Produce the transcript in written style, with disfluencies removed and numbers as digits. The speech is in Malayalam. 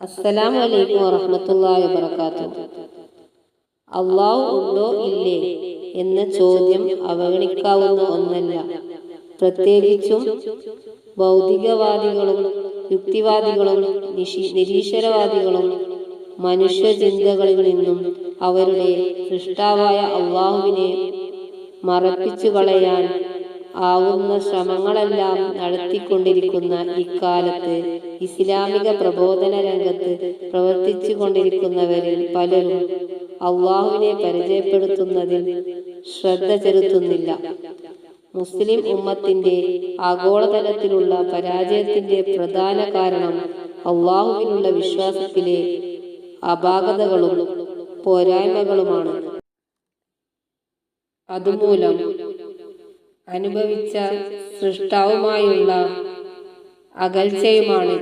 അസ്സലാമു അലൈക്കും വറഹ്മത്തുള്ളാഹി വബറകാതുഹു. അള്ളാഹു ഉണ്ടോ ഇല്ലേ എന്ന ചോദ്യം അവഗണിക്കാവുന്ന ഒന്നല്ല. പ്രത്യേകിച്ചും ഭൗതികവാദികളും യുക്തിവാദികളും നിരീശ്വരവാദികളും മനുഷ്യചിന്തകളിൽ നിന്നും അവരുടെ സൃഷ്ടാവായ അള്ളാഹുവിനെ മറപ്പിച്ചു കളയാൻ ആവുന്ന ശ്രമങ്ങളെല്ലാം നടത്തിക്കൊണ്ടിരിക്കുന്ന ഇക്കാലത്ത് ഇസ്ലാമിക പ്രബോധന രംഗത്ത് പ്രവർത്തിച്ചു കൊണ്ടിരിക്കുന്നവരിൽ പലരും അള്ളാഹുവിനെ പരിചയപ്പെടുത്തുന്നതിൽ ശ്രദ്ധ ചെലുത്തുന്നില്ല. മുസ്ലിം ഉമ്മത്തിന്റെ ആഗോളതലത്തിലുള്ള പരാജയത്തിന്റെ പ്രധാന കാരണം അള്ളാഹുവിനുള്ള വിശ്വാസത്തിലെ അപാകതകളും പോരായ്മകളുമാണ്. അതുമൂലം അനുഭവിച്ച സൃഷ്ടാവുമായുള്ള അകൽച്ചയുമാണ്